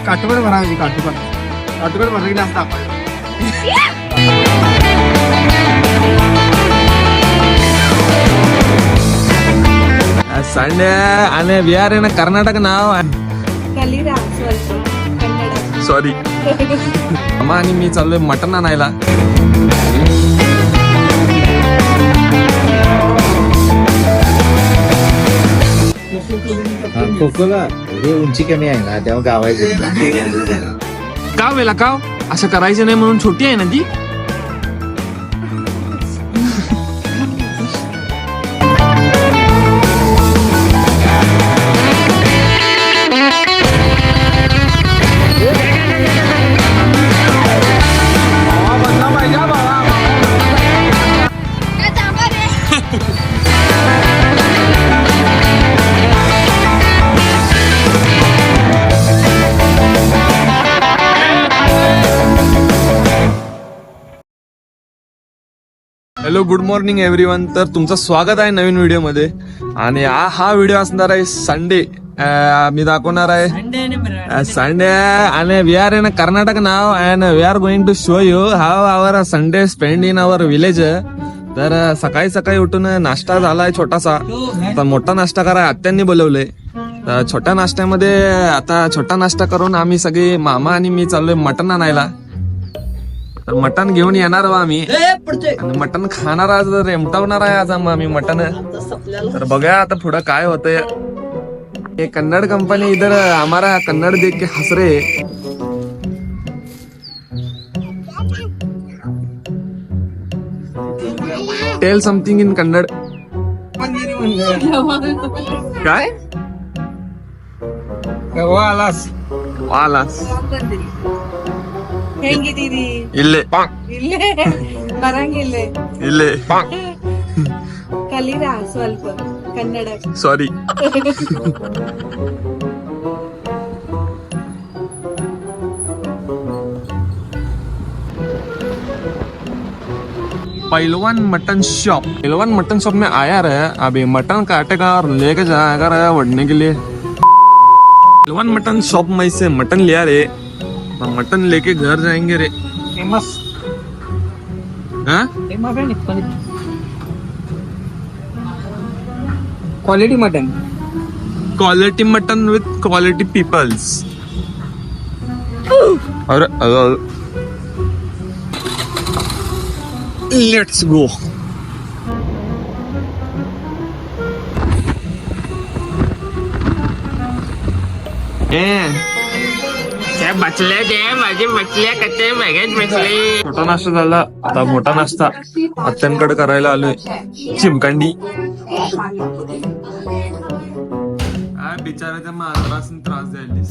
काटवर भरायची काटवर भरली जास्त आपण संडे आणि बिहार आहे ना कर्नाटक नाव सॉरी अम्मा आणि मी चाललोय मटण आणायला. खोकोला हे उंची कमी आहे ना तेव्हा गावायचे का वेला का असं करायचं नाही म्हणून छोटी आहे ना ती. Hello good morning everyone. तर तुमचं स्वागत आहे नवीन व्हिडिओ मध्ये. आणि हा व्हिडिओ असणार आहे संडे. मी दाखवणार आहे संडे आणि we are in Karnataka now and we are going to show you how our Sunday spend in our village. तर सकाळी सकाळी उठून नाश्ता झालाय छोटासा. आता मोठा नाश्ता कराय आत्यांनी बोलवलंय. तर छोट्या नाश्त्यामध्ये आता छोटा नाश्ता करून आम्ही सगळे मामा आणि मी चाललोय मटण आणायला. तर मटण घेऊन येणार बा आम्ही आणि मटण खाणार आज रेमटवणार आहे आज आम्ही मटण. तर बघा आता पुढं काय होतंय. ये कन्नड़ कंपनी इधर हमारा कन्नड़ देख के हंस रहे. Tell something in Kannada. काय वालास वालास ಹೆಂಗಿದ್ದೀರಿ ಇಲ್ಲೇ ಇಲ್ಲೇ ಬರಂಗಿಲ್ಲೇ ಇಲ್ಲೇ ಕಲೀರಾ ಸ್ವಲ್ಪ ಕನ್ನಡ. सॉरी. पहलवान मटन शॉप में आया रहे. अभी मटन काटेगा और लेके जाएगा रहे वड़ने के लिए. पहलवान मटन शॉप में से मटन लिया रे. मटन लेके घर जाएंगे रे. फेमस हाँ quality mutton quality mutton with quality peoples. और लेट्स गो. छोटा नाश्ता झाला. आता मोठा नाश्ता आत्यांकडे करायला आलोय. चिमकांडी बिचाराच्या मात्रासून त्रास द्यायलीस.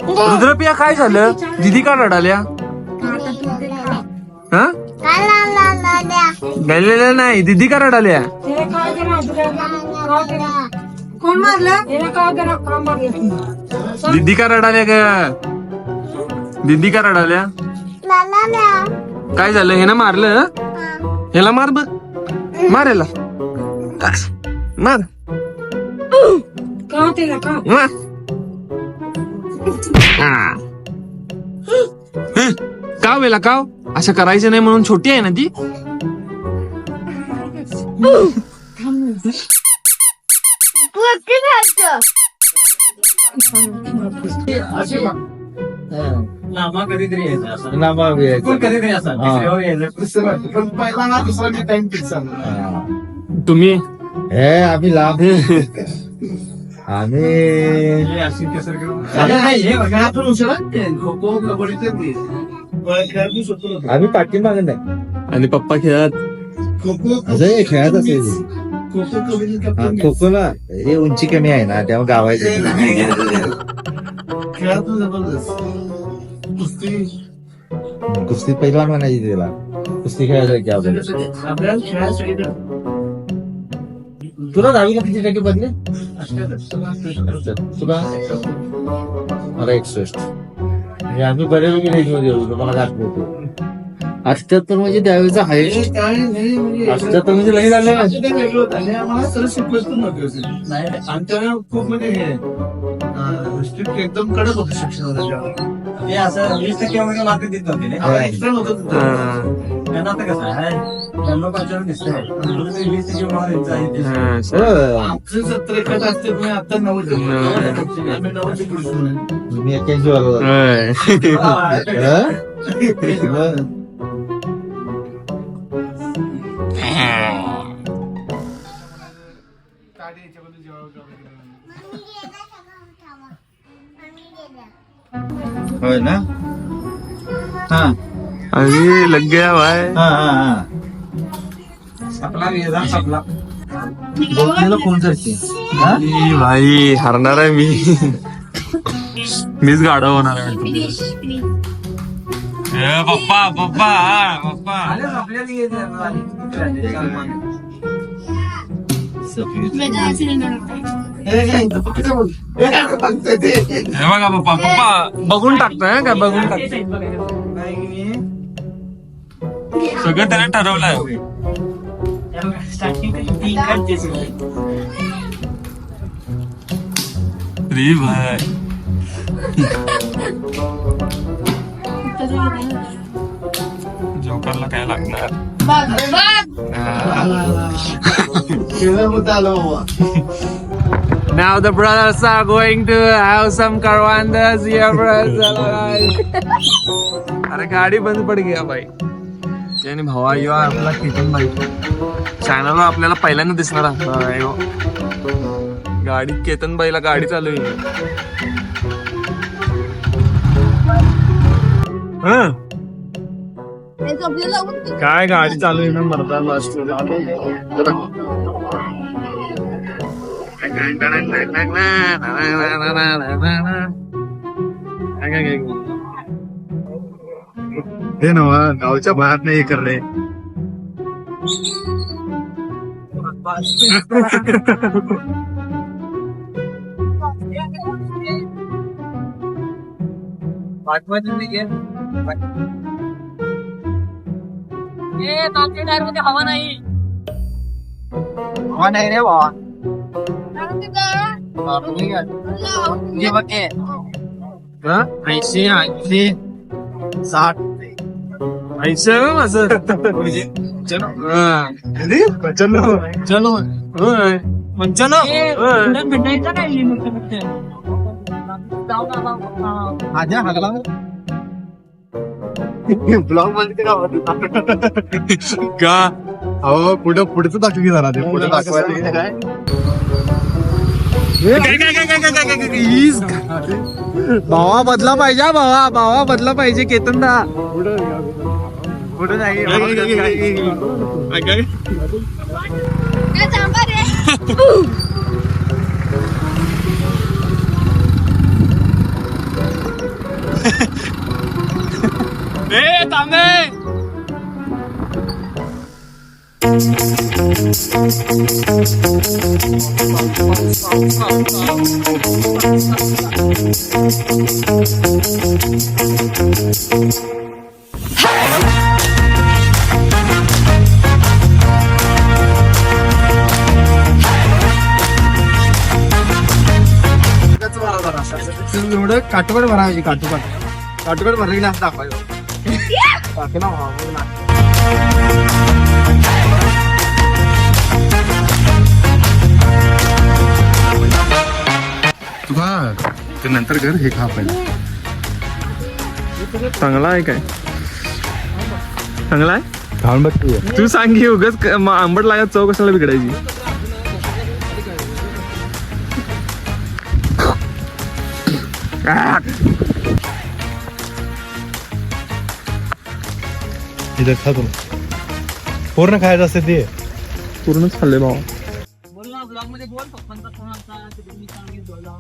रुद्रपिया काय झालं. दिदी का रडाल्या. हा गेलेल्या नाही दिदी का रडाल्या. कोण मारलं दिदी का रडाल्या का. दिदी का रडाल्या. काय झालं हे ना मारलं. ह्याला मार बघ. मार याला मार मार. का वेला का असं करायचं नाही म्हणून छोटी आहे ना ती. नामा कधीतरी यायचा नामा कधीतरी असा पहिला दुसरा टाइम फिक्स. तुम्ही हे आम्ही लांब आम्ही खो खो कबड्डीचे आम्ही पाठीमागे नाही. आणि पप्पा खेळत खो खो असं खेळत असेल. खो खो कबड्डी खोकोला हे उंची कमी आहे ना तेव्हा गावायचे खेळात जबरदस्त कुस्ती पहिलवान म्हणायची त्याला. कुस्ती खेळायचं की आपल्याला खेळासाठी तुला 10वीला किती टक्के पडले. तुला मला 61. आम्ही बऱ्यापैकी रेंज मध्ये होतो. मला दाखवतो 88 म्हणजे त्यावेळेचा आहे. हे काय नाही म्हणजे 88 म्हणजे लई झालं. असं ते वेगळं होतं आणि आम्हाला सरळ शिकवत पण नव्हते असे. आणि त्यावेळेला खूप म्हणजे हे स्ट्रिक्ट एकदम कडक होतं शिक्षणाला त्यावेळेला. ते असं 20% वगैरे मार्क देत नव्हते ना. आम्हाला extra नव्हतं तिथं. त्यांना आता कसं आहे त्यांना पाचव्या दिसतंय 20% मार्क द्यायचा आहे ते. हो. आमचे 70 एखादं असते पण आता 90 आम्ही 90 पुढे शिकलो. मी 81 वाला होतो. हं? होय ना. हा अरे लग गया भाई. हा हा हा. आपला वेदा आपला बोलण्याला कोण करते? ई भाई हरणार आहे मी. मीच गाडा होणार आहे. ए, पप्पा पप्पा हा, पप्पा हे बघा पप्पा पप्पा बघून टाकतोय काय बघून टाकतोय सगळं त्याने ठरवलंय. अरे भाई जोकरला काय लागणार. Now the brothers are going to have some carwandas here, brothers. अरे गाडी बंद पड गया भाई. त्याने भावा यो आपला केतन भाई चॅनलवर आपल्याला पहिल्यांदा दिसणार आहे. गाडी केतन बाईला गाडी चालू आहे. हं? काय गाडी चालू आहे ना मरदा मस्त. हे नवा गावच्या बाहेर नाही करले. हवा नाही रे भावा. ये बघे 80 60 ऐसा माझं चलो माझ्या हागला ब्लॉग मध्ये का अहो पुढचं दाखवी जरा ते पुढे दाखवायचं काय. भावा बदला पाहिजे हा भावा भावा बदला पाहिजे केतन दा. पुढे नाही ए थांबे. एवढं काटोकाट भरायची काटोकाट भरली ना दाखवायचं. तुला ते नंतर कर हे खा पहिला. चांगला आहे काय चांगला आहे. खाऊन बघ तू. तू सांग की उगाच आंबट लागत चव कशाला बिघडायची. इथं खा तू. पूर्ण खायचं असते ते. पूर्णच खाल्ले भावा. बोल ना ब्लॉग मध्ये बोल पप्पांचा फोन आलता तुम्ही सांगितलं बोला.